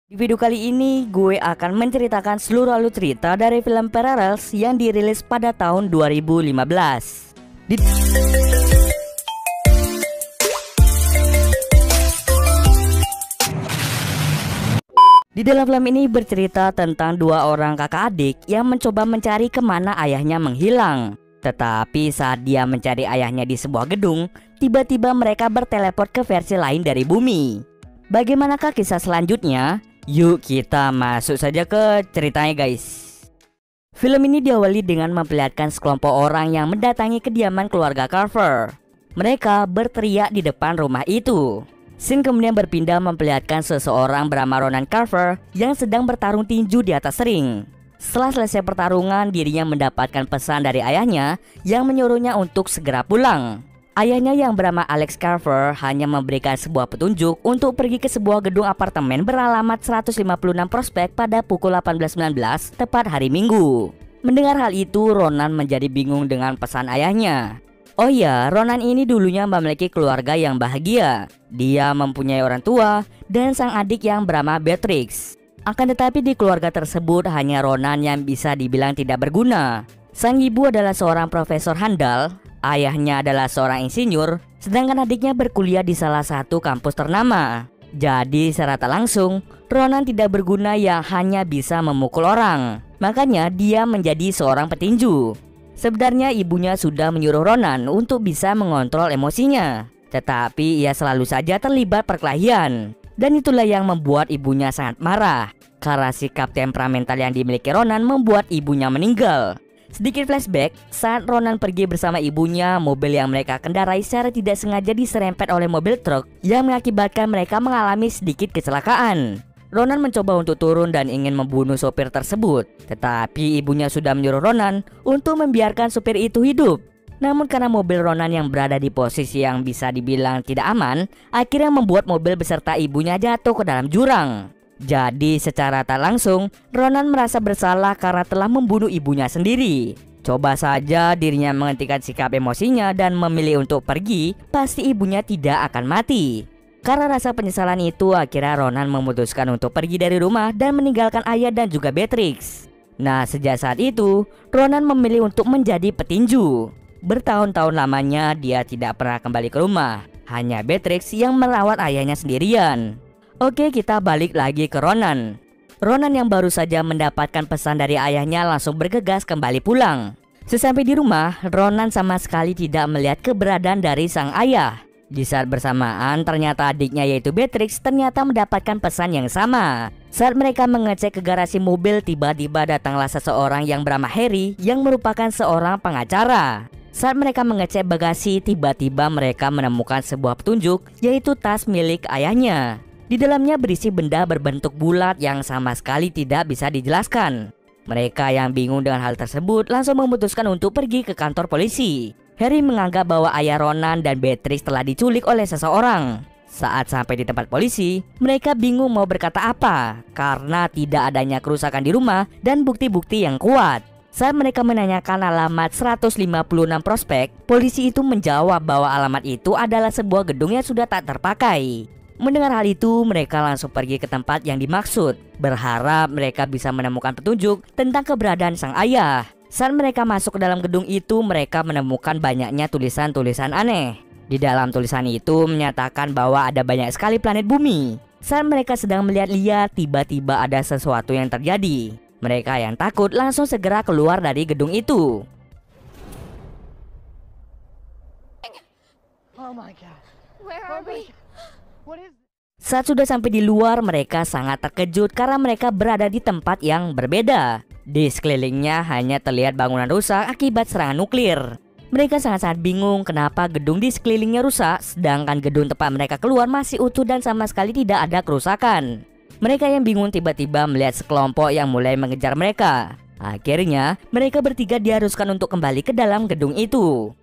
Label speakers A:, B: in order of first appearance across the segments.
A: Di video kali ini gue akan menceritakan seluruh alur cerita dari film Parallels yang dirilis pada tahun 2015. Di dalam film ini bercerita tentang dua orang kakak adik yang mencoba mencari kemana ayahnya menghilang. Tetapi saat dia mencari ayahnya di sebuah gedung, tiba-tiba mereka berteleport ke versi lain dari bumi. Bagaimanakah kisah selanjutnya? Yuk kita masuk saja ke ceritanya guys. Film ini diawali dengan memperlihatkan sekelompok orang yang mendatangi kediaman keluarga Carver. Mereka berteriak di depan rumah itu. Scene kemudian berpindah memperlihatkan seseorang bernama Ronan Carver yang sedang bertarung tinju di atas ring. Setelah selesai pertarungan, dirinya mendapatkan pesan dari ayahnya yang menyuruhnya untuk segera pulang. Ayahnya yang bernama Alex Carver hanya memberikan sebuah petunjuk untuk pergi ke sebuah gedung apartemen beralamat 156 Prospect pada pukul 18.19 tepat hari Minggu. Mendengar hal itu, Ronan menjadi bingung dengan pesan ayahnya. Oh ya, Ronan ini dulunya memiliki keluarga yang bahagia. Dia mempunyai orang tua dan sang adik yang bernama Beatrix. Akan tetapi di keluarga tersebut hanya Ronan yang bisa dibilang tidak berguna. Sang ibu adalah seorang profesor handal. Ayahnya adalah seorang insinyur, sedangkan adiknya berkuliah di salah satu kampus ternama. Jadi secara tak langsung, Ronan tidak berguna yang hanya bisa memukul orang. Makanya dia menjadi seorang petinju. Sebenarnya ibunya sudah menyuruh Ronan untuk bisa mengontrol emosinya. Tetapi ia selalu saja terlibat perkelahian. Dan itulah yang membuat ibunya sangat marah. Karena sikap temperamental yang dimiliki Ronan membuat ibunya meninggal. Sedikit flashback, saat Ronan pergi bersama ibunya, mobil yang mereka kendarai secara tidak sengaja diserempet oleh mobil truk yang mengakibatkan mereka mengalami sedikit kecelakaan. Ronan mencoba untuk turun dan ingin membunuh sopir tersebut, tetapi ibunya sudah menyuruh Ronan untuk membiarkan sopir itu hidup. Namun karena mobil Ronan yang berada di posisi yang bisa dibilang tidak aman, akhirnya membuat mobil beserta ibunya jatuh ke dalam jurang. Jadi secara tak langsung, Ronan merasa bersalah karena telah membunuh ibunya sendiri. Coba saja dirinya menghentikan sikap emosinya dan memilih untuk pergi, pasti ibunya tidak akan mati. Karena rasa penyesalan itu, akhirnya Ronan memutuskan untuk pergi dari rumah dan meninggalkan ayah dan juga Beatrix. Nah, sejak saat itu, Ronan memilih untuk menjadi petinju. Bertahun-tahun lamanya dia tidak pernah kembali ke rumah. Hanya Beatrix yang merawat ayahnya sendirian. Oke, kita balik lagi ke Ronan. Ronan yang baru saja mendapatkan pesan dari ayahnya langsung bergegas kembali pulang. Sesampai di rumah, Ronan sama sekali tidak melihat keberadaan dari sang ayah. Di saat bersamaan, ternyata adiknya yaitu Beatrix ternyata mendapatkan pesan yang sama. Saat mereka mengecek ke garasi mobil, tiba-tiba datanglah seseorang yang bernama Harry yang merupakan seorang pengacara. Saat mereka mengecek bagasi, tiba-tiba mereka menemukan sebuah petunjuk yaitu tas milik ayahnya. Di dalamnya berisi benda berbentuk bulat yang sama sekali tidak bisa dijelaskan. Mereka yang bingung dengan hal tersebut langsung memutuskan untuk pergi ke kantor polisi. Harry menganggap bahwa ayah Ronan dan Beatrix telah diculik oleh seseorang. Saat sampai di tempat polisi, mereka bingung mau berkata apa karena tidak adanya kerusakan di rumah dan bukti-bukti yang kuat. Saat mereka menanyakan alamat 156 Prospect, polisi itu menjawab bahwa alamat itu adalah sebuah gedung yang sudah tak terpakai. Mendengar hal itu, mereka langsung pergi ke tempat yang dimaksud, berharap mereka bisa menemukan petunjuk tentang keberadaan sang ayah. Saat mereka masuk ke dalam gedung itu, mereka menemukan banyaknya tulisan-tulisan aneh. Di dalam tulisan itu menyatakan bahwa ada banyak sekali planet bumi. Saat mereka sedang melihat-lihat, tiba-tiba ada sesuatu yang terjadi. Mereka yang takut langsung segera keluar dari gedung itu.
B: Oh my God.
C: Where are we?
B: What is
A: Saat sudah sampai di luar, mereka sangat terkejut karena mereka berada di tempat yang berbeda. Di sekelilingnya hanya terlihat bangunan rusak akibat serangan nuklir. Mereka sangat-sangat bingung kenapa gedung di sekelilingnya rusak, sedangkan gedung tempat mereka keluar masih utuh dan sama sekali tidak ada kerusakan. Mereka yang bingung tiba-tiba melihat sekelompok yang mulai mengejar mereka. Akhirnya, mereka bertiga diharuskan untuk kembali ke dalam gedung itu.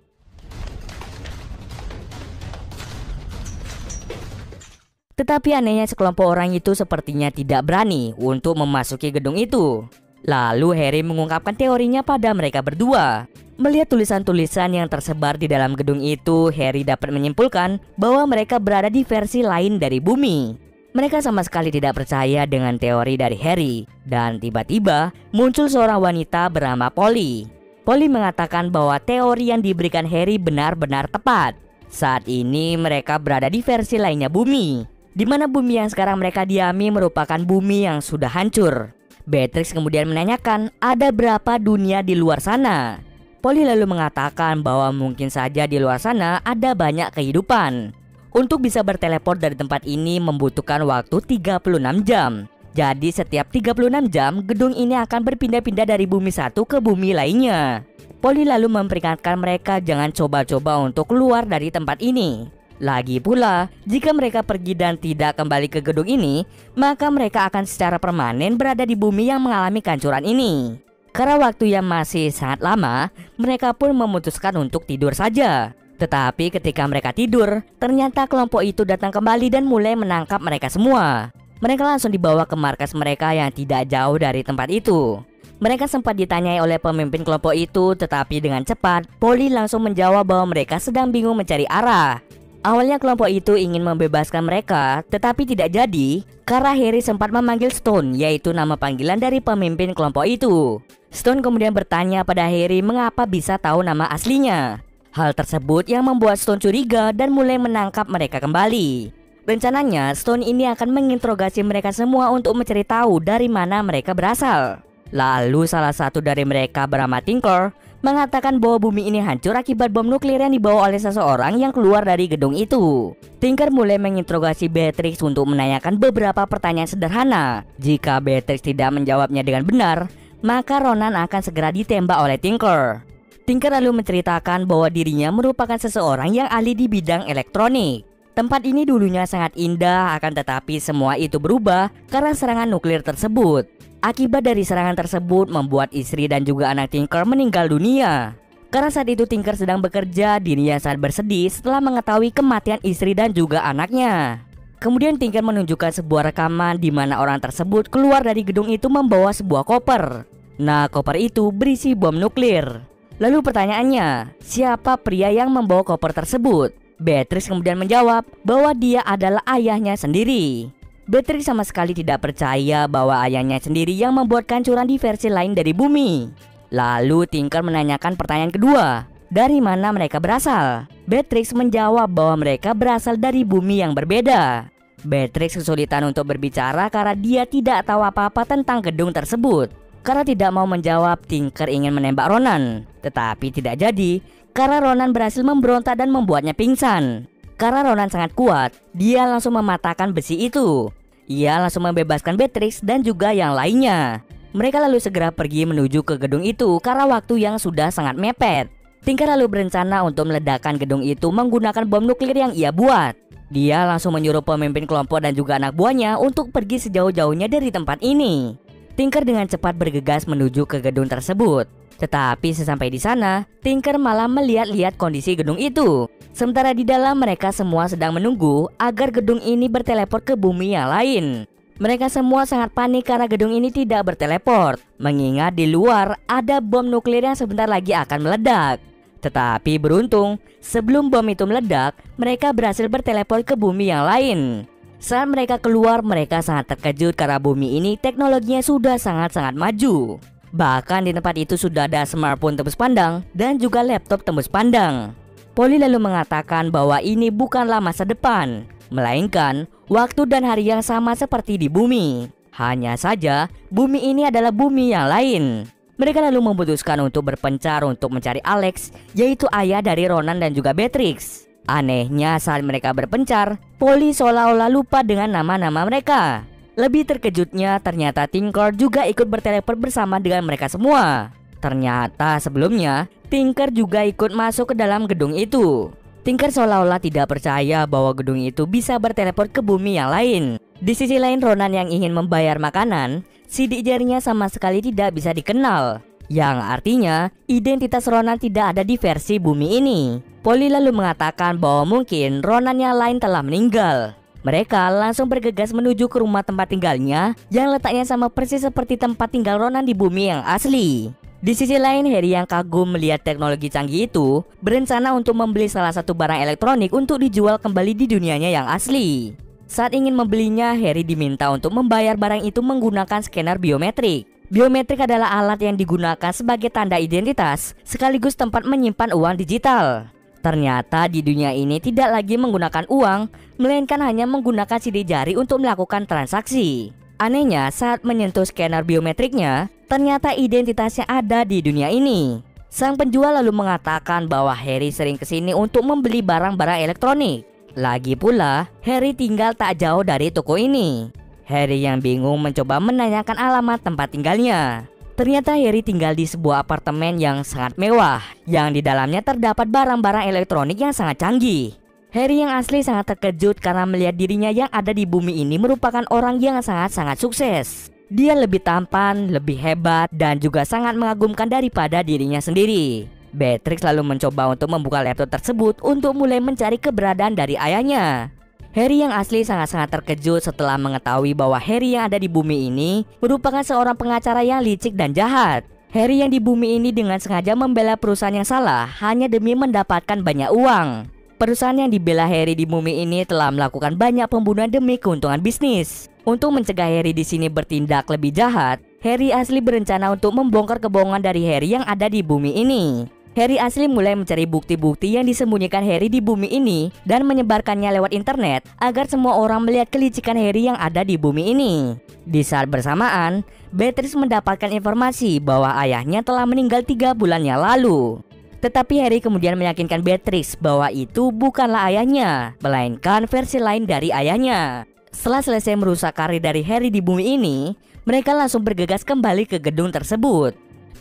A: Tetapi anehnya sekelompok orang itu sepertinya tidak berani untuk memasuki gedung itu. Lalu Harry mengungkapkan teorinya pada mereka berdua. Melihat tulisan-tulisan yang tersebar di dalam gedung itu, Harry dapat menyimpulkan bahwa mereka berada di versi lain dari bumi. Mereka sama sekali tidak percaya dengan teori dari Harry. Dan tiba-tiba muncul seorang wanita bernama Polly. Polly mengatakan bahwa teori yang diberikan Harry benar-benar tepat. Saat ini mereka berada di versi lainnya bumi, di mana bumi yang sekarang mereka diami merupakan bumi yang sudah hancur. Beatrix kemudian menanyakan ada berapa dunia di luar sana. Polly lalu mengatakan bahwa mungkin saja di luar sana ada banyak kehidupan. Untuk bisa berteleport dari tempat ini membutuhkan waktu 36 jam. Jadi setiap 36 jam gedung ini akan berpindah-pindah dari bumi satu ke bumi lainnya. Polly lalu memperingatkan mereka jangan coba-coba untuk keluar dari tempat ini. Lagi pula, jika mereka pergi dan tidak kembali ke gedung ini, maka mereka akan secara permanen berada di bumi yang mengalami kehancuran ini. Karena waktu yang masih sangat lama, mereka pun memutuskan untuk tidur saja. Tetapi ketika mereka tidur, ternyata kelompok itu datang kembali dan mulai menangkap mereka semua. Mereka langsung dibawa ke markas mereka yang tidak jauh dari tempat itu. Mereka sempat ditanyai oleh pemimpin kelompok itu, tetapi dengan cepat, Polly langsung menjawab bahwa mereka sedang bingung mencari arah. Awalnya kelompok itu ingin membebaskan mereka, tetapi tidak jadi, karena Harry sempat memanggil Stone, yaitu nama panggilan dari pemimpin kelompok itu. Stone kemudian bertanya pada Harry mengapa bisa tahu nama aslinya. Hal tersebut yang membuat Stone curiga dan mulai menangkap mereka kembali. Rencananya Stone ini akan menginterogasi mereka semua untuk mencari tahu dari mana mereka berasal. Lalu salah satu dari mereka bernama Tinker mengatakan bahwa bumi ini hancur akibat bom nuklir yang dibawa oleh seseorang yang keluar dari gedung itu. Tinker mulai menginterogasi Beatrix untuk menanyakan beberapa pertanyaan sederhana. Jika Beatrix tidak menjawabnya dengan benar, maka Ronan akan segera ditembak oleh Tinker. Tinker lalu menceritakan bahwa dirinya merupakan seseorang yang ahli di bidang elektronik. Tempat ini dulunya sangat indah, akan tetapi semua itu berubah karena serangan nuklir tersebut. Akibat dari serangan tersebut membuat istri dan juga anak Tinker meninggal dunia. Karena saat itu Tinker sedang bekerja, dirinya sangat bersedih setelah mengetahui kematian istri dan juga anaknya. Kemudian Tinker menunjukkan sebuah rekaman di mana orang tersebut keluar dari gedung itu membawa sebuah koper. Nah, koper itu berisi bom nuklir. Lalu pertanyaannya, siapa pria yang membawa koper tersebut? Beatrix kemudian menjawab bahwa dia adalah ayahnya sendiri. Beatrix sama sekali tidak percaya bahwa ayahnya sendiri yang membuat kehancuran di versi lain dari bumi. Lalu Tinker menanyakan pertanyaan kedua, dari mana mereka berasal? Beatrix menjawab bahwa mereka berasal dari bumi yang berbeda. Beatrix kesulitan untuk berbicara karena dia tidak tahu apa-apa tentang gedung tersebut. Karena tidak mau menjawab, Tinker ingin menembak Ronan. Tetapi tidak jadi, karena Ronan berhasil memberontak dan membuatnya pingsan. Karena Ronan sangat kuat, dia langsung mematahkan besi itu. Ia langsung membebaskan Beatrix dan juga yang lainnya. Mereka lalu segera pergi menuju ke gedung itu karena waktu yang sudah sangat mepet. Tinker lalu berencana untuk meledakkan gedung itu menggunakan bom nuklir yang ia buat. Dia langsung menyuruh pemimpin kelompok dan juga anak buahnya untuk pergi sejauh-jauhnya dari tempat ini. Tinker dengan cepat bergegas menuju ke gedung tersebut. Tetapi sesampai di sana, Tinker malah melihat-lihat kondisi gedung itu. Sementara di dalam mereka semua sedang menunggu agar gedung ini berteleport ke bumi yang lain. Mereka semua sangat panik karena gedung ini tidak berteleport, mengingat di luar ada bom nuklir yang sebentar lagi akan meledak. Tetapi beruntung, sebelum bom itu meledak, mereka berhasil berteleport ke bumi yang lain. Saat mereka keluar, mereka sangat terkejut karena bumi ini teknologinya sudah sangat-sangat maju. Bahkan di tempat itu sudah ada smartphone tembus pandang dan juga laptop tembus pandang. Polly lalu mengatakan bahwa ini bukanlah masa depan, melainkan waktu dan hari yang sama seperti di bumi. Hanya saja, bumi ini adalah bumi yang lain. Mereka lalu memutuskan untuk berpencar untuk mencari Alex, yaitu ayah dari Ronan dan juga Beatrix. Anehnya saat mereka berpencar, Polly seolah-olah lupa dengan nama-nama mereka. Lebih terkejutnya ternyata Tinker juga ikut berteleport bersama dengan mereka semua. Ternyata sebelumnya Tinker juga ikut masuk ke dalam gedung itu. Tinker seolah-olah tidak percaya bahwa gedung itu bisa berteleport ke bumi yang lain. Di sisi lain Ronan yang ingin membayar makanan, sidik jarinya sama sekali tidak bisa dikenal. Yang artinya identitas Ronan tidak ada di versi bumi ini. Polly lalu mengatakan bahwa mungkin Ronan yang lain telah meninggal. Mereka langsung bergegas menuju ke rumah tempat tinggalnya yang letaknya sama persis seperti tempat tinggal Ronan di bumi yang asli. Di sisi lain, Harry yang kagum melihat teknologi canggih itu berencana untuk membeli salah satu barang elektronik untuk dijual kembali di dunianya yang asli. Saat ingin membelinya, Harry diminta untuk membayar barang itu menggunakan scanner biometrik. Biometrik adalah alat yang digunakan sebagai tanda identitas sekaligus tempat menyimpan uang digital. Ternyata di dunia ini tidak lagi menggunakan uang, melainkan hanya menggunakan sidik jari untuk melakukan transaksi. Anehnya, saat menyentuh scanner biometriknya, ternyata identitasnya ada di dunia ini. Sang penjual lalu mengatakan bahwa Harry sering kesini untuk membeli barang-barang elektronik. Lagi pula, Harry tinggal tak jauh dari toko ini. Harry yang bingung mencoba menanyakan alamat tempat tinggalnya. Ternyata Harry tinggal di sebuah apartemen yang sangat mewah, yang di dalamnya terdapat barang-barang elektronik yang sangat canggih. Harry yang asli sangat terkejut karena melihat dirinya yang ada di bumi ini merupakan orang yang sangat-sangat sukses. Dia lebih tampan, lebih hebat, dan juga sangat mengagumkan daripada dirinya sendiri. Beatrix lalu mencoba untuk membuka laptop tersebut untuk mulai mencari keberadaan dari ayahnya. Harry yang asli sangat-sangat terkejut setelah mengetahui bahwa Harry yang ada di bumi ini merupakan seorang pengacara yang licik dan jahat. Harry yang di bumi ini dengan sengaja membela perusahaan yang salah hanya demi mendapatkan banyak uang. Perusahaan yang dibela Harry di bumi ini telah melakukan banyak pembunuhan demi keuntungan bisnis. Untuk mencegah Harry di sini bertindak lebih jahat, Harry asli berencana untuk membongkar kebohongan dari Harry yang ada di bumi ini. Harry asli mulai mencari bukti-bukti yang disembunyikan Harry di bumi ini dan menyebarkannya lewat internet agar semua orang melihat kelicikan Harry yang ada di bumi ini. Di saat bersamaan, Beatrix mendapatkan informasi bahwa ayahnya telah meninggal 3 bulan yang lalu. Tetapi Harry kemudian meyakinkan Beatrix bahwa itu bukanlah ayahnya, melainkan versi lain dari ayahnya. Setelah selesai merusak karir dari Harry di bumi ini, mereka langsung bergegas kembali ke gedung tersebut.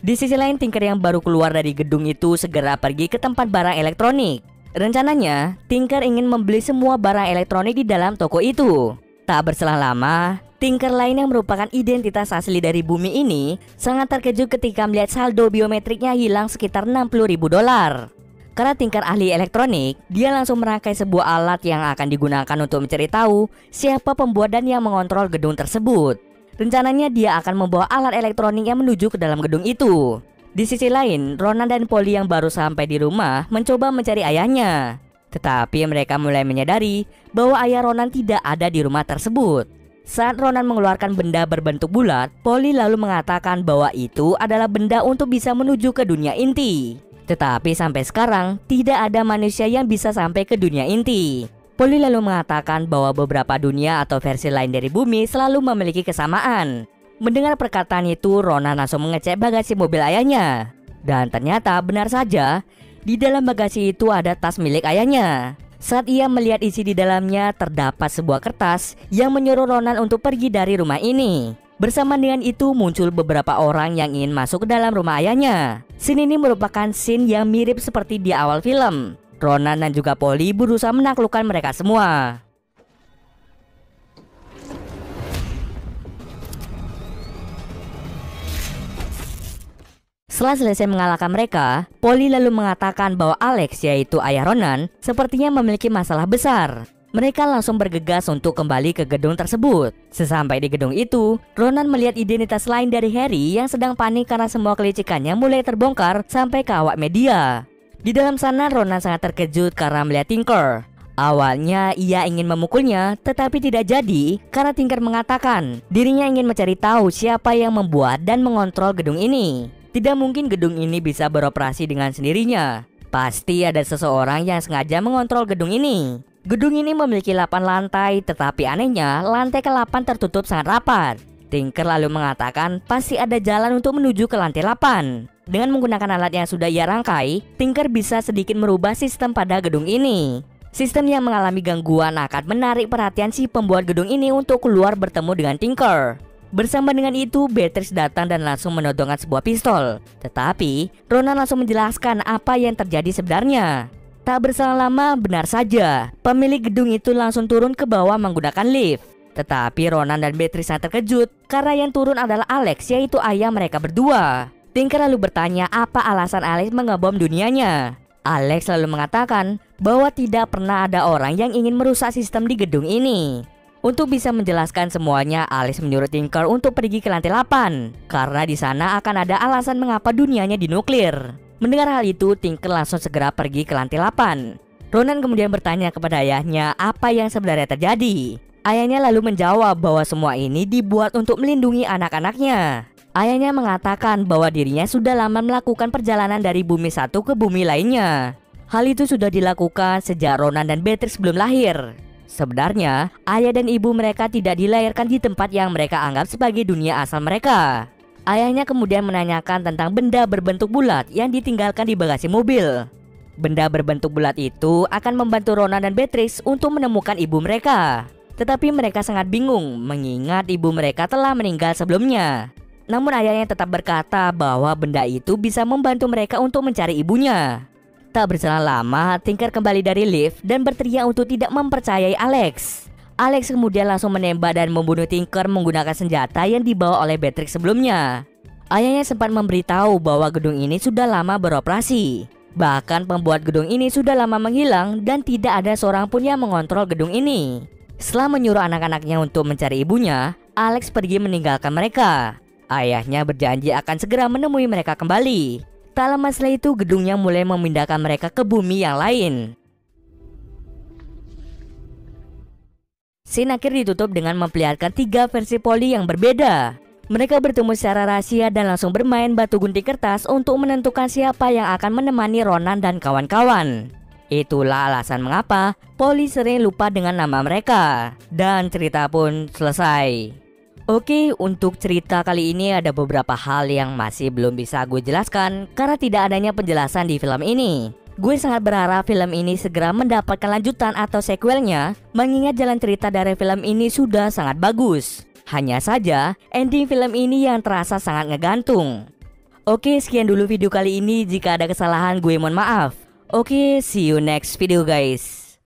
A: Di sisi lain, Tinker yang baru keluar dari gedung itu segera pergi ke tempat barang elektronik. Rencananya, Tinker ingin membeli semua barang elektronik di dalam toko itu. Tak berselang lama, Tinker lain yang merupakan identitas asli dari bumi ini sangat terkejut ketika melihat saldo biometriknya hilang sekitar $60.000. Karena Tinker ahli elektronik, dia langsung merangkai sebuah alat yang akan digunakan untuk mencari tahu siapa pembuat dan yang mengontrol gedung tersebut. Rencananya dia akan membawa alat elektronik yang menuju ke dalam gedung itu. Di sisi lain, Ronan dan Polly yang baru sampai di rumah mencoba mencari ayahnya. Tetapi mereka mulai menyadari bahwa ayah Ronan tidak ada di rumah tersebut. Saat Ronan mengeluarkan benda berbentuk bulat, Polly lalu mengatakan bahwa itu adalah benda untuk bisa menuju ke dunia inti. Tetapi sampai sekarang, tidak ada manusia yang bisa sampai ke dunia inti. Polly lalu mengatakan bahwa beberapa dunia atau versi lain dari bumi selalu memiliki kesamaan. Mendengar perkataan itu, Ronan langsung mengecek bagasi mobil ayahnya. Dan ternyata benar saja, di dalam bagasi itu ada tas milik ayahnya. Saat ia melihat isi di dalamnya, terdapat sebuah kertas yang menyuruh Ronan untuk pergi dari rumah ini. Bersama dengan itu muncul beberapa orang yang ingin masuk ke dalam rumah ayahnya. Scene ini merupakan scene yang mirip seperti di awal film. Ronan dan juga Polly berusaha menaklukkan mereka semua. Setelah selesai mengalahkan mereka, Polly lalu mengatakan bahwa Alex, yaitu ayah Ronan, sepertinya memiliki masalah besar. Mereka langsung bergegas untuk kembali ke gedung tersebut. Sesampai di gedung itu, Ronan melihat identitas lain dari Harry yang sedang panik karena semua kelicikannya mulai terbongkar sampai ke awak media. Di dalam sana, Ronan sangat terkejut karena melihat Tinker. Awalnya ia ingin memukulnya, tetapi tidak jadi karena Tinker mengatakan dirinya ingin mencari tahu siapa yang membuat dan mengontrol gedung ini. Tidak mungkin gedung ini bisa beroperasi dengan sendirinya. Pasti ada seseorang yang sengaja mengontrol gedung ini. Gedung ini memiliki 8 lantai, tetapi anehnya lantai ke-8 tertutup sangat rapat. Tinker lalu mengatakan pasti ada jalan untuk menuju ke lantai 8. Dengan menggunakan alat yang sudah ia rangkai, Tinker bisa sedikit merubah sistem pada gedung ini. Sistem yang mengalami gangguan akan menarik perhatian si pembuat gedung ini untuk keluar bertemu dengan Tinker. Bersama dengan itu, Beatrix datang dan langsung menodongkan sebuah pistol. Tetapi, Ronan langsung menjelaskan apa yang terjadi sebenarnya. Tak berselang lama, benar saja, pemilik gedung itu langsung turun ke bawah menggunakan lift. Tetapi Ronan dan Beatrix sangat terkejut karena yang turun adalah Alex, yaitu ayah mereka berdua. Tinker lalu bertanya apa alasan Alex mengebom dunianya. Alex lalu mengatakan bahwa tidak pernah ada orang yang ingin merusak sistem di gedung ini. Untuk bisa menjelaskan semuanya, Alex menyuruh Tinker untuk pergi ke lantai 8 karena di sana akan ada alasan mengapa dunianya dinuklir. Mendengar hal itu, Tinker langsung segera pergi ke lantai 8. Ronan kemudian bertanya kepada ayahnya apa yang sebenarnya terjadi. Ayahnya lalu menjawab bahwa semua ini dibuat untuk melindungi anak-anaknya. Ayahnya mengatakan bahwa dirinya sudah lama melakukan perjalanan dari bumi satu ke bumi lainnya. Hal itu sudah dilakukan sejak Ronan dan Beatrix belum lahir. Sebenarnya, ayah dan ibu mereka tidak dilahirkan di tempat yang mereka anggap sebagai dunia asal mereka. Ayahnya kemudian menanyakan tentang benda berbentuk bulat yang ditinggalkan di bagasi mobil. Benda berbentuk bulat itu akan membantu Ronan dan Beatrix untuk menemukan ibu mereka. Tetapi mereka sangat bingung mengingat ibu mereka telah meninggal sebelumnya. Namun ayahnya tetap berkata bahwa benda itu bisa membantu mereka untuk mencari ibunya. Tak berselang lama, Tinker kembali dari lift dan berteriak untuk tidak mempercayai Alex. Alex kemudian langsung menembak dan membunuh Tinker menggunakan senjata yang dibawa oleh Beatrix sebelumnya. Ayahnya sempat memberitahu bahwa gedung ini sudah lama beroperasi. Bahkan pembuat gedung ini sudah lama menghilang dan tidak ada seorang pun yang mengontrol gedung ini. Setelah menyuruh anak-anaknya untuk mencari ibunya, Alex pergi meninggalkan mereka. Ayahnya berjanji akan segera menemui mereka kembali. Tak lama setelah itu gedungnya mulai memindahkan mereka ke bumi yang lain. Scene akhir ditutup dengan memperlihatkan 3 versi Polly yang berbeda. Mereka bertemu secara rahasia dan langsung bermain batu gunting kertas untuk menentukan siapa yang akan menemani Ronan dan kawan-kawan. Itulah alasan mengapa Polly sering lupa dengan nama mereka. Dan cerita pun selesai. Oke, untuk cerita kali ini ada beberapa hal yang masih belum bisa gue jelaskan karena tidak adanya penjelasan di film ini. Gue sangat berharap film ini segera mendapatkan lanjutan atau sequelnya, mengingat jalan cerita dari film ini sudah sangat bagus. Hanya saja, ending film ini yang terasa sangat ngegantung. Oke, sekian dulu video kali ini. Jika ada kesalahan gue mohon maaf. Oke, see you next video guys.